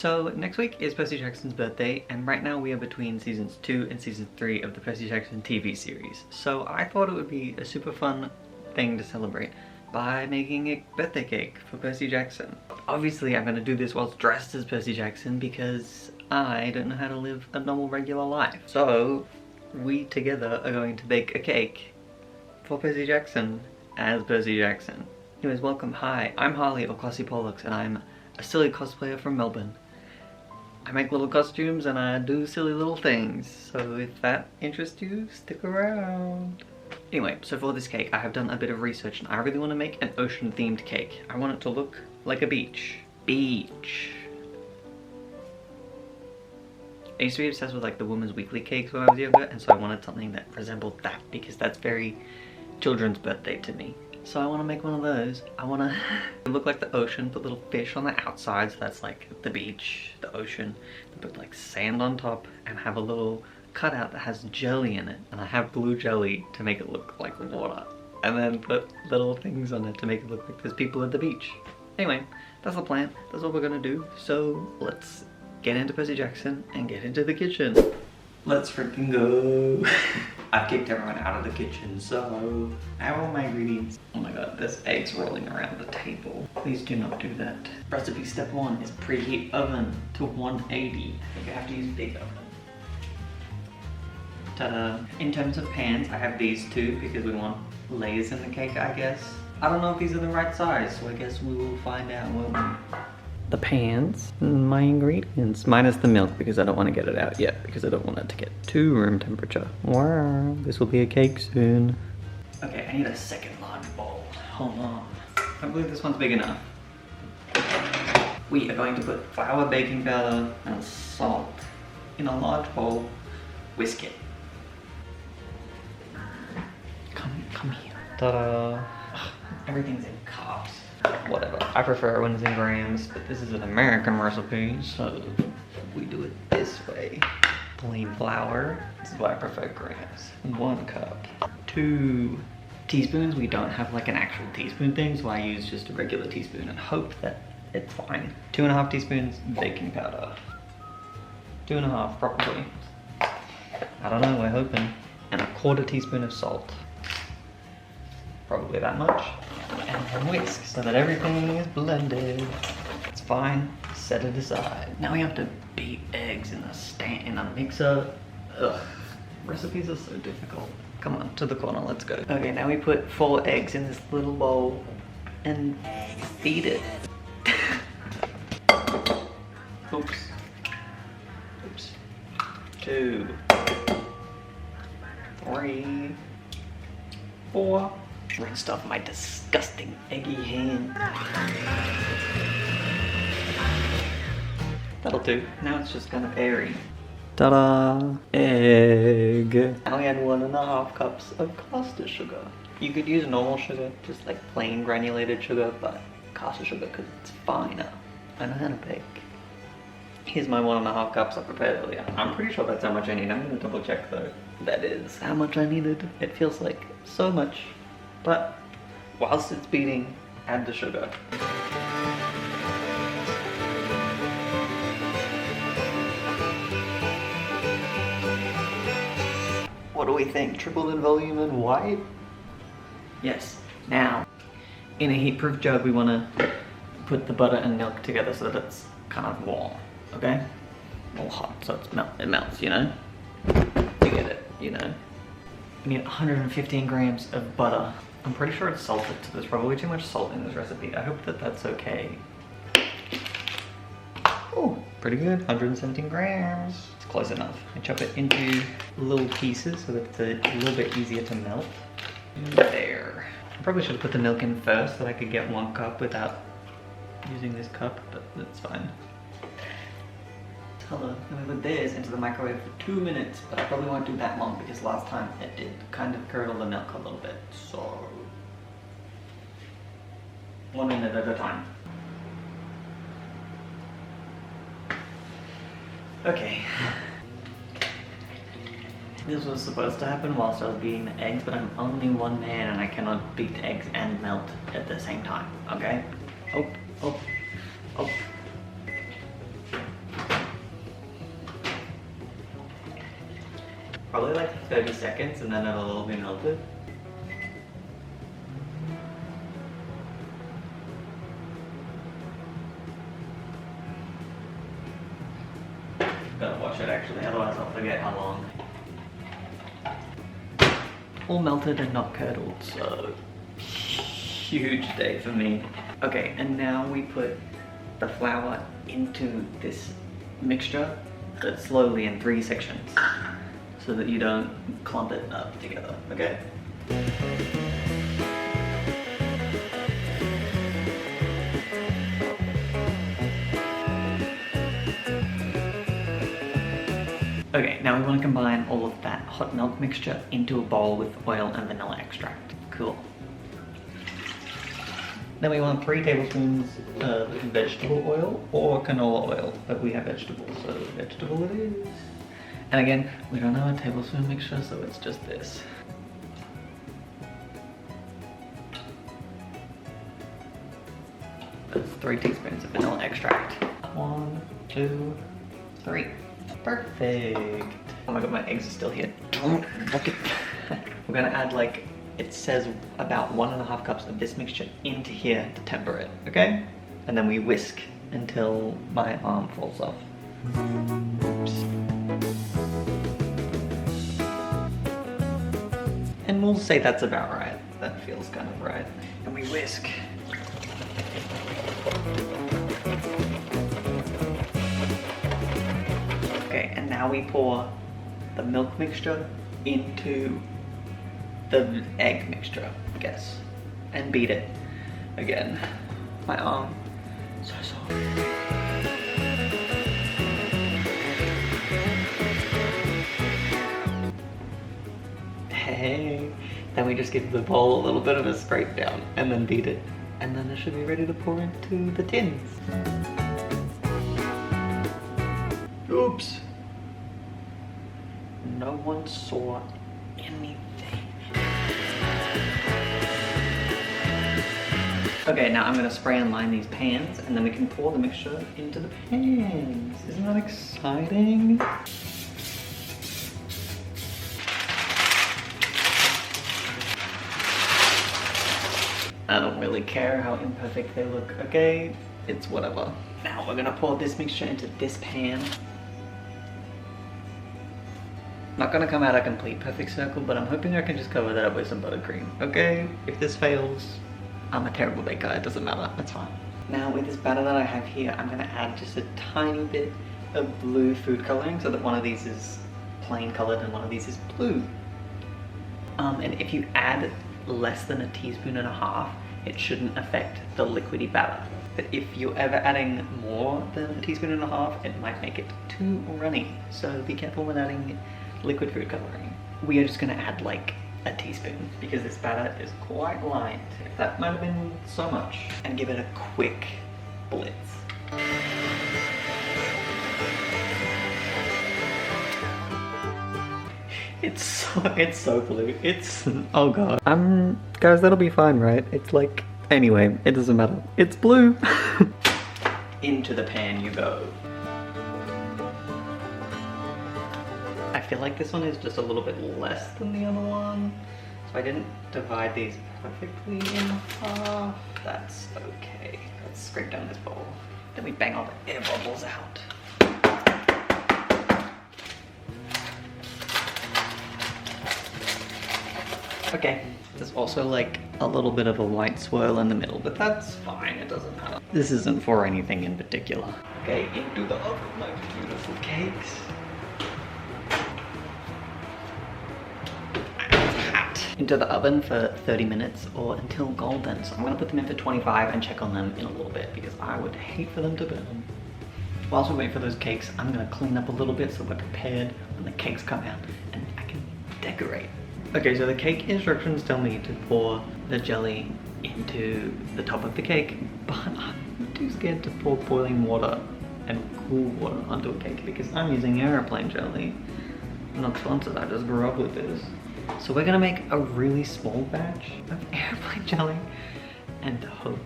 So next week is Percy Jackson's birthday, and right now we are between seasons 2 and season 3 of the Percy Jackson TV series. So I thought it would be a super fun thing to celebrate by making a birthday cake for Percy Jackson. Obviously I'm gonna do this whilst dressed as Percy Jackson because I don't know how to live a normal regular life. So we together are going to bake a cake for Percy Jackson as Percy Jackson. Anyways, welcome. Hi, I'm Harley or Classy Pollux, and I'm a silly cosplayer from Melbourne. I make little costumes and I do silly little things, so if that interests you, stick around. Anyway, so for this cake I have done a bit of research and I really want to make an ocean themed cake. I want it to look like a beach. Beach. I used to be obsessed with like the Women's Weekly cakes when I was younger, and so I wanted something that resembled that because that's very children's birthday to me. So I want to make one of those. I want to look like the ocean, put little fish on the outside, so that's like the beach, the ocean. Put like sand on top and have a little cutout that has jelly in it. And I have blue jelly to make it look like water. And then put little things on it to make it look like there's people at the beach. Anyway, that's the plan. That's what we're gonna do. So let's get into Percy Jackson and get into the kitchen. Let's freaking go. I've kicked everyone out of the kitchen, so I have all my ingredients. Oh my god, there's eggs rolling around the table. Please do not do that. Recipe step 1 is preheat oven to 180. I think I have to use big oven. Ta-da. In terms of pans, I have these two because we want layers in the cake, I guess. I don't know if these are the right size, so I guess we will find out, won't we? The pans, my ingredients, minus the milk because I don't want to get it out yet because I don't want it to get too room temperature. Wow, this will be a cake soon. Okay, I need a second large bowl. Hold on. I believe this one's big enough. We are going to put flour, baking powder, and salt in a large bowl. Whisk it. Come here. Ta-da. Everything's in cups. Whatever. I prefer when it's in grams, but this is an American recipe, so we do it this way. Plain flour. This is why I prefer grams. 1 cup. 2 teaspoons. We don't have like an actual teaspoon thing, so I use just a regular teaspoon and hope that it's fine. 2.5 teaspoons baking powder. 2.5 probably. I don't know, we're hoping. And 1/4 teaspoon of salt. Probably that much. And then whisk so that everything is blended. It's fine. Set it aside. Now we have to beat eggs in a mixer. Ugh. Recipes are so difficult. Come on, to the corner, let's go. Okay, now we put 4 eggs in this little bowl and beat it. Oops. Oops. 2, 3, 4. Rinsed off my disgusting eggy hand. That'll do. Now it's just kind of airy. Ta-da! Egg. Now we add 1.5 cups of caster sugar. You could use normal sugar, just like plain granulated sugar, but caster sugar because it's finer. I know how to bake. Here's my 1.5 cups I prepared earlier. I'm pretty sure that's how much I need. I'm gonna double check though. That is how much I needed. It feels like so much. But whilst it's beating, add the sugar. What do we think? Tripled in volume and white? Yes. Now, in a heat-proof jug, we want to put the butter and milk together so that it's kind of warm, okay? Or hot, so it melts, you know? You get it, you know? We need 115 grams of butter. I'm pretty sure it's salted, so there's probably too much salt in this recipe. I hope that that's okay. Oh, pretty good, 117 grams. It's close enough. I chop it into little pieces so that it's a little bit easier to melt. There. I probably should have put the milk in first so that I could get 1 cup without using this cup, but that's fine. Hello. And we put this into the microwave for 2 minutes, but I probably won't do that long because last time it did kind of curdle the milk a little bit. So 1 minute at a time. Okay. This was supposed to happen whilst I was beating the eggs, but I'm only one man and I cannot beat the eggs and melt at the same time, okay? Oh, oh, oh. Probably like 30 seconds and then it'll all be melted. Gotta watch it actually, otherwise I'll forget how long. All melted and not curdled, so huge day for me. Okay, and now we put the flour into this mixture, but slowly in 3 sections, so that you don't clump it up together, okay? Okay, now we want to combine all of that hot milk mixture into a bowl with oil and vanilla extract. Cool. Then we want 3 tablespoons of vegetable oil or canola oil, but we have vegetables, so vegetable it is. And again, we don't have a tablespoon mixture, so it's just this. That's 3 teaspoons of vanilla extract. 1, 2, 3. Perfect. Oh my god, my eggs are still here. Don't look at that. We're gonna add like, it says about 1.5 cups of this mixture into here to temper it, okay? And then we whisk until my arm falls off. Oops. And we'll say that's about right. That feels kind of right. And we whisk. Okay, and now we pour the milk mixture into the egg mixture, I guess, and beat it again. My arm, so soft. Hey, then we just give the bowl a little bit of a scrape down and then beat it. And then it should be ready to pour into the tins. Oops. No one saw anything. Okay, now I'm gonna spray and line these pans and then we can pour the mixture into the pans. Isn't that exciting? I don't really care how imperfect they look, okay? It's whatever. Now we're gonna pour this mixture into this pan. Not gonna come out a complete perfect circle, but I'm hoping I can just cover that up with some buttercream, okay? If this fails, I'm a terrible baker, it doesn't matter, it's fine. Now with this batter that I have here, I'm gonna add just a tiny bit of blue food coloring so that one of these is plain colored and one of these is blue. And if you add less than 1.5 teaspoons, it shouldn't affect the liquidy batter. But if you're ever adding more than 1.5 teaspoons, it might make it too runny. So be careful when adding liquid food coloring. We are just gonna add like 1 teaspoon because this batter is quite light. That might have been so much. And give it a quick blitz. It's so blue. It's, oh god. Guys, that'll be fine, right? It's like, anyway, it doesn't matter. It's blue. Into the pan you go. I feel like this one is just a little bit less than the other one. So I didn't divide these perfectly in half. That's okay. Let's scrape down this bowl. Then we bang all the air bubbles out. Okay, there's also like a little bit of a white swirl in the middle, but that's fine, it doesn't matter. This isn't for anything in particular. Okay, into the oven, my beautiful cakes. Into the oven for 30 minutes or until golden. So I'm gonna put them in for 25 and check on them in a little bit because I would hate for them to burn. Whilst we wait for those cakes, I'm gonna clean up a little bit so we're prepared when the cakes come out and I can decorate. Okay, so the cake instructions tell me to pour the jelly into the top of the cake, but I'm too scared to pour boiling water and cool water onto a cake because I'm using airplane jelly. I'm not sponsored, I just grew up with this. So we're gonna make a really small batch of airplane jelly and hope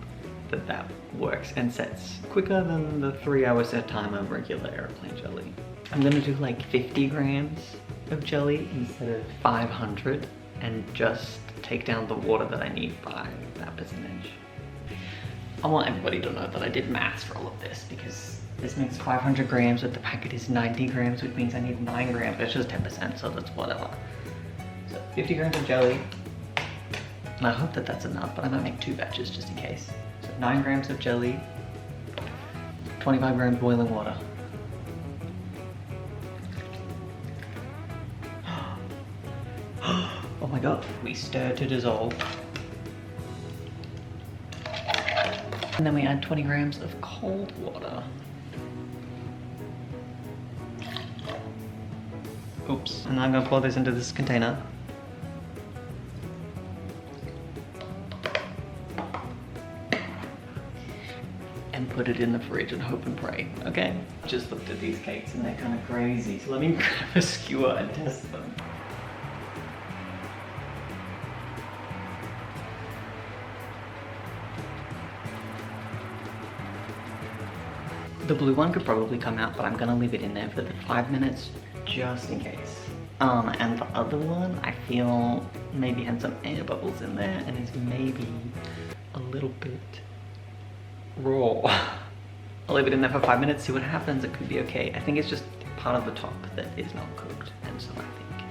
that that works and sets quicker than the 3-hour set time of regular airplane jelly. I'm gonna do like 50 grams of jelly instead of 500 and just take down the water that I need by that percentage. I want everybody to know that I did maths for all of this because this makes 500 grams, but the packet is 90 grams, which means I need 9 grams. It's just 10%, so that's whatever. So 50 grams of jelly. And I hope that that's enough, but I might make 2 batches just in case. So 9 grams of jelly, 25 grams boiling water. Oh my god. We stir to dissolve. And then we add 20 grams of cold water. Oops. And I'm gonna pour this into this container. And put it in the fridge and hope and pray, okay? Just looked at these cakes and they're kind of crazy, so let me grab a skewer and test them. The blue one could probably come out, but I'm gonna leave it in there for the 5 minutes just in case. And the other one, I feel maybe had some air bubbles in there and is maybe a little bit raw. I'll leave it in there for 5 minutes, see what happens. It could be okay. I think it's just part of the top that is not cooked, and so I think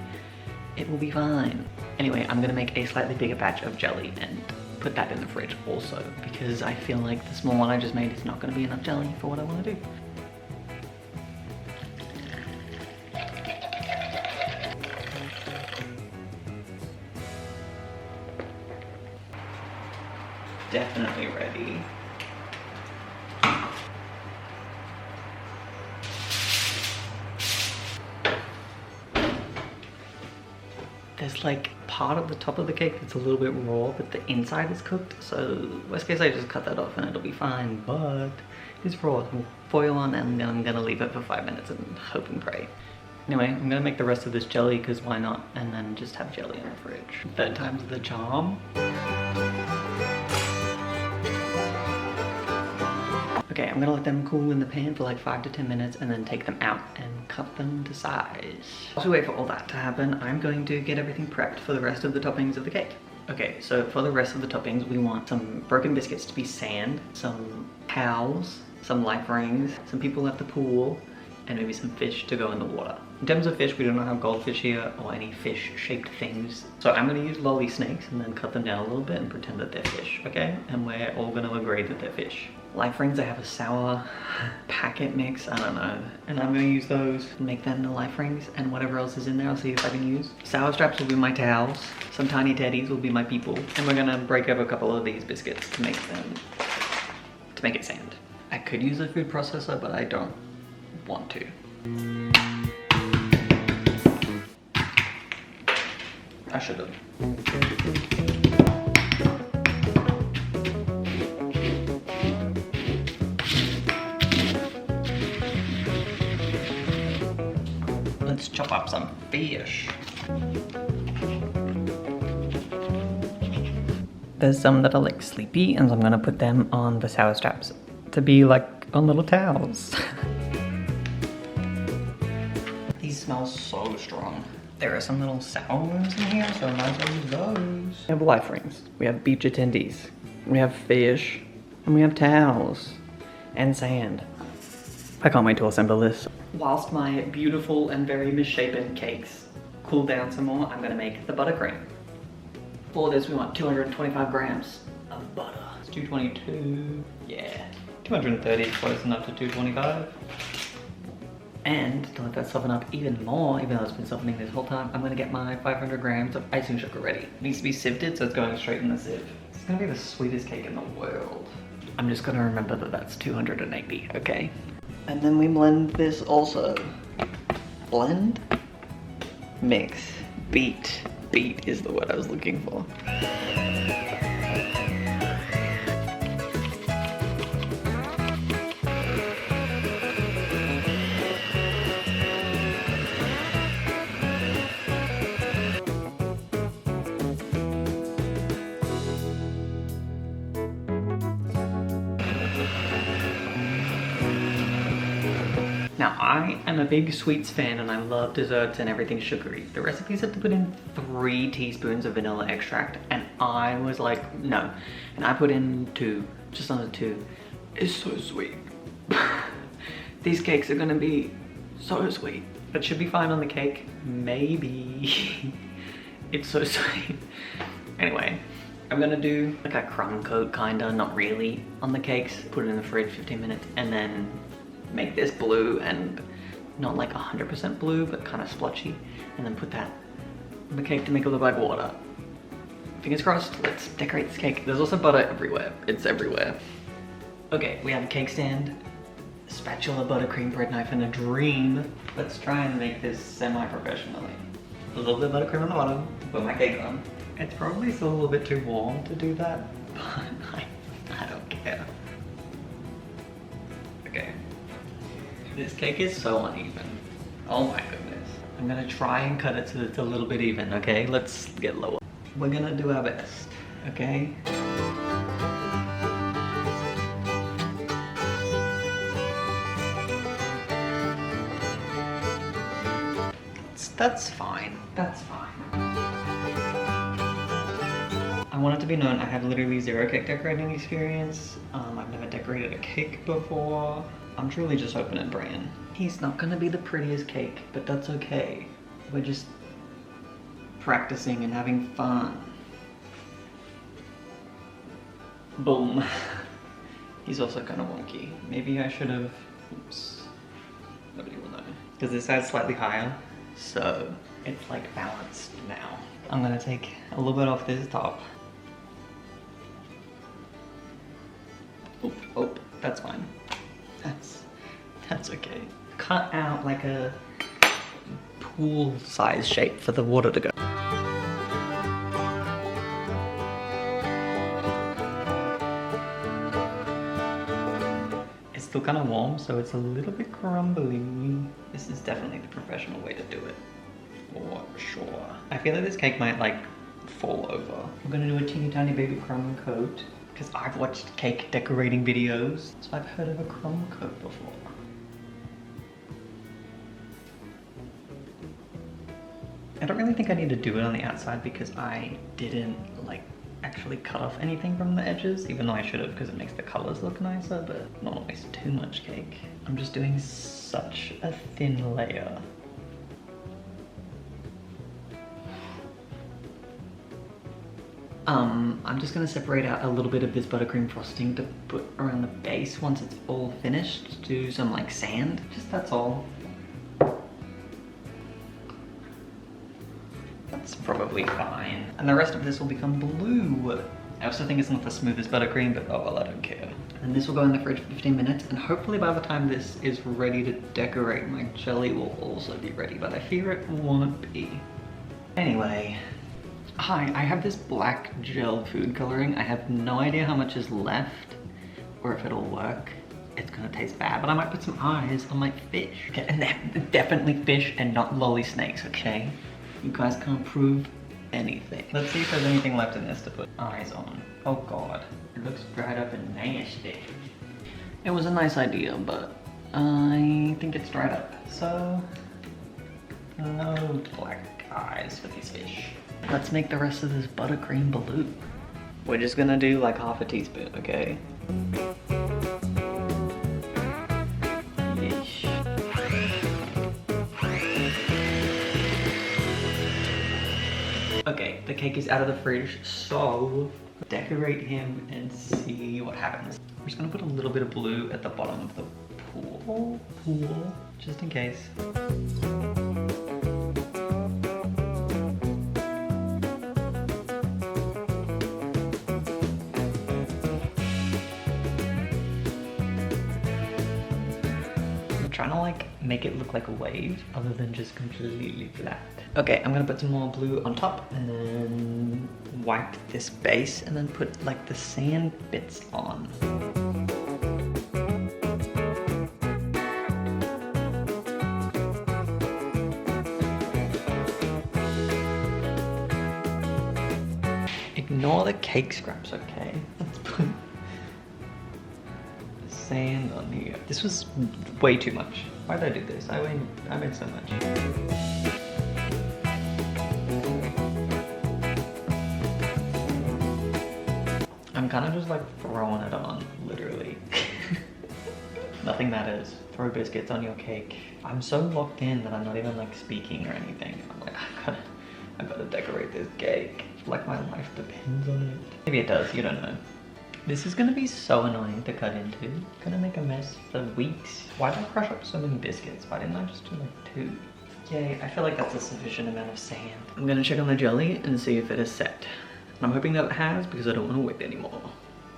it will be fine. Anyway, I'm gonna make a slightly bigger batch of jelly and put that in the fridge also, because I feel like the small one I just made is not gonna be enough jelly for what I wanna do. Definitely ready. There's like part of the top of the cake that's a little bit raw, but the inside is cooked. So worst case I just cut that off and it'll be fine, but it's raw. So we'll foil on and then I'm gonna leave it for 5 minutes and hope and pray. Anyway, I'm gonna make the rest of this jelly because why not? And then just have jelly in the fridge. 3rd time's the charm. Okay, I'm gonna let them cool in the pan for like 5 to 10 minutes and then take them out and cut them to size. While we wait for all that to happen, I'm going to get everything prepped for the rest of the toppings of the cake. Okay, so for the rest of the toppings, we want some broken biscuits to be sand, some towels, some life rings, some people at the pool, and maybe some fish to go in the water. In terms of fish, we don't have goldfish here or any fish-shaped things. So I'm gonna use lolly snakes and then cut them down a little bit and pretend that they're fish, okay? And we're all gonna agree that they're fish. Life rings, I have a sour packet mix, I don't know. And I'm gonna use those and make them the life rings, and whatever else is in there, I'll see if I can use. Sour straps will be my towels. Some tiny teddies will be my people. And we're gonna break up a couple of these biscuits to make it sand. I could use a food processor, but I don't want to. I should have. Let's chop up some fish. There's some that are like sleepy, and so I'm gonna put them on the sour straps to be like on little towels. These smell so strong. There are some little sour ones in here, so I might as well use those. We have life rings, we have beach attendees, we have fish, and we have towels, and sand. I can't wait to assemble this. Whilst my beautiful and very misshapen cakes cool down some more, I'm gonna make the buttercream. For this, we want 225 grams of butter. It's 222, yeah. 230 is close enough to 225. And to let that soften up even more, even though it's been softening this whole time, I'm gonna get my 500 grams of icing sugar ready. It needs to be sifted, so it's going straight in the sieve. It's gonna be the sweetest cake in the world. I'm just gonna remember that that's 280, okay? And then we blend this also. Blend, mix, beat. Beat is the word I was looking for. Now, I am a big sweets fan and I love desserts and everything sugary. The recipe said to put in 3 teaspoons of vanilla extract and I was like, no. And I put in 2, just under 2. It's so sweet. These cakes are gonna be so sweet. That should be fine on the cake, maybe. It's so sweet. Anyway, I'm gonna do like a crumb coat kinda, not really, on the cakes. Put it in the fridge 15 minutes and then make this blue and not like 100% blue, but kind of splotchy. And then put that on the cake to make it look like water. Fingers crossed, let's decorate this cake. There's also butter everywhere, it's everywhere. Okay, we have a cake stand, spatula, buttercream, bread knife, and a dream. Let's try and make this semi-professionally. A little bit of buttercream on the bottom, put my cake on. It's probably still a little bit too warm to do that, but I don't care. Okay. This cake is so uneven. Oh my goodness. I'm gonna try and cut it so it's a little bit even, okay? Let's get lower. We're gonna do our best, okay? That's fine. That's fine. I want it to be known I have literally 0 cake decorating experience. I've never decorated a cake before. I'm truly just hoping and praying. He's not gonna be the prettiest cake, but that's okay. We're just practicing and having fun. Boom. He's also kind of wonky. Maybe I should have, oops, nobody will know. Because this side's slightly higher. So it's like balanced now. I'm gonna take a little bit off this top. Oh, that's fine. That's okay. Cut out like a pool size shape for the water to go. It's still kind of warm, so it's a little bit crumbly. This is definitely the professional way to do it, for sure. I feel like this cake might like fall over. I'm gonna do a teeny tiny baby crumb coat because I've watched cake decorating videos, so I've heard of a crumb coat before. I don't really think I need to do it on the outside because I didn't like actually cut off anything from the edges, even though I should have because it makes the colors look nicer, but not always too much cake. I'm just doing such a thin layer. I'm just gonna separate out a little bit of this buttercream frosting to put around the base once it's all finished. Do some like sand, just that's all. That's probably fine. And the rest of this will become blue. I also think it's not the smoothest buttercream, but oh well, I don't care. And this will go in the fridge for 15 minutes, and hopefully by the time this is ready to decorate, my jelly will also be ready, but I fear it won't be. Anyway, hi, I have this black gel food coloring. I have no idea how much is left, or if it'll work. It's gonna taste bad, but I might put some eyes on my fish. Okay, and they're definitely fish and not lolly snakes, okay? You guys can't prove anything. Let's see if there's anything left in this to put eyes on. Oh god, it looks dried up and nasty. It was a nice idea, but I think it's dried up. So, no black eyes for these fish. Let's make the rest of this buttercream blue. We're just gonna do like half a teaspoon, okay? Yeesh. Okay, the cake is out of the fridge, so decorate him and see what happens. I'm just gonna put a little bit of blue at the bottom of the pool, just in case. I'm trying to like make it look like a wave other than just completely flat. Okay, I'm gonna put some more blue on top and then wipe this base and then put like the sand bits on. Ignore the cake scraps, okay? Let's put sand on here. This was way too much. Why did I do this? I made so much. I'm kind of just like throwing it on, literally. Nothing matters. Throw biscuits on your cake. I'm so locked in that I'm not even like speaking or anything. I'm like, I gotta decorate this cake. Like my life depends on it. Maybe it does, you don't know. This is gonna be so annoying to cut into. Gonna make a mess for weeks. Why did I crush up so many biscuits? Why didn't I just do like 2? Yay, I feel like that's a sufficient amount of sand. I'm gonna check on the jelly and see if it is set. I'm hoping that it has because I don't want to whip anymore.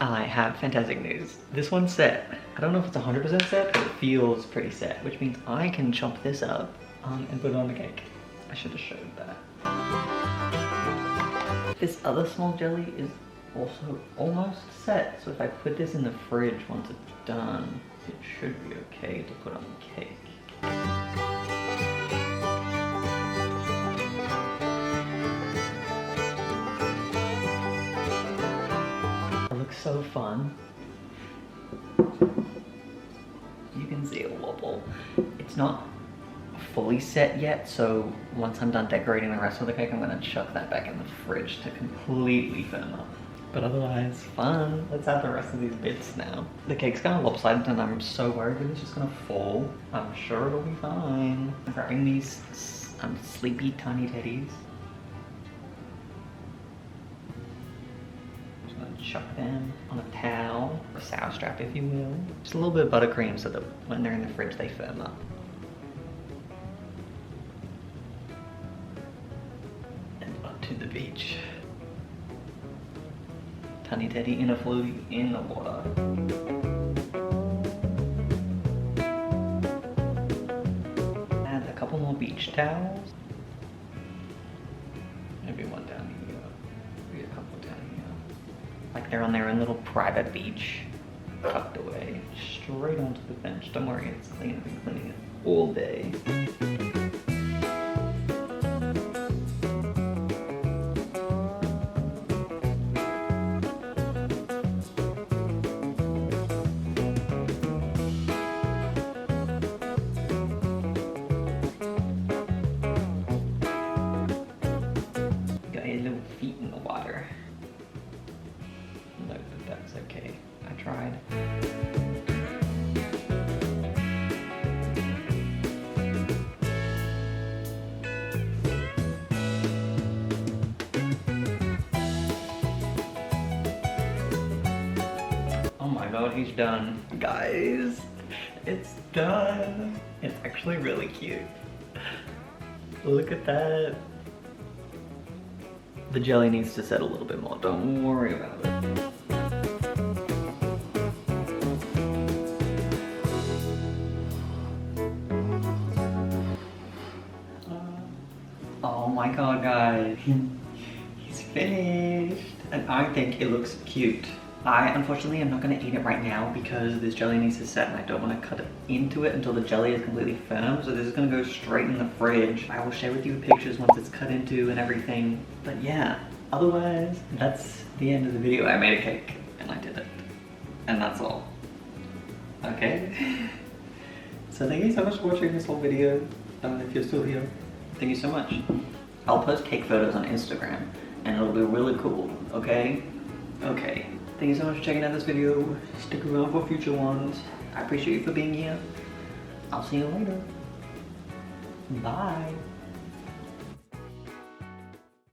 I have fantastic news. This one's set. I don't know if it's 100% set, but it feels pretty set, which means I can chop this up and put it on the cake. I should have showed that. This other small jelly is also almost set, so if I put this in the fridge once it's done, it should be okay to put on the cake. So fun. You can see it wobble. It's not fully set yet, so once I'm done decorating the rest of the cake, I'm gonna chuck that back in the fridge to completely firm up. But otherwise, fun. Let's add the rest of these bits now. The cake's kind of lopsided and I'm so worried that it's just gonna fall. I'm sure it'll be fine. I'm grabbing these sleepy tiny teddies. Chuck them on a towel, or a sour strap if you will. Just a little bit of buttercream so that when they're in the fridge they firm up. And up to the beach. Tiny Teddy in a floaty in the water. Add a couple more beach towels. Maybe one down here. Maybe a couple down here. Like they're on their own little private beach, tucked away, straight onto the bench. Don't worry, it's clean. I've been cleaning it all day. Got your little feet in the water. No, but that's okay. I tried. Oh my god, he's done. Guys, it's done. It's actually really cute. Look at that. The jelly needs to set a little bit more. Don't worry about it. Oh my god, guys. He's finished. And I think it looks cute. I unfortunately am not going to eat it right now because this jelly needs to set and I don't want to cut it into it until the jelly is completely firm. So this is going to go straight in the fridge. I will share with you pictures once it's cut into and everything. But yeah, otherwise, that's the end of the video. I made a cake and I did it. And that's all. Okay? So thank you so much for watching this whole video. If you're still here, thank you so much. I'll post cake photos on Instagram and it'll be really cool, okay? Okay. Thank you so much for checking out this video. Stick around for future ones. I appreciate you for being here. I'll see you later. Bye.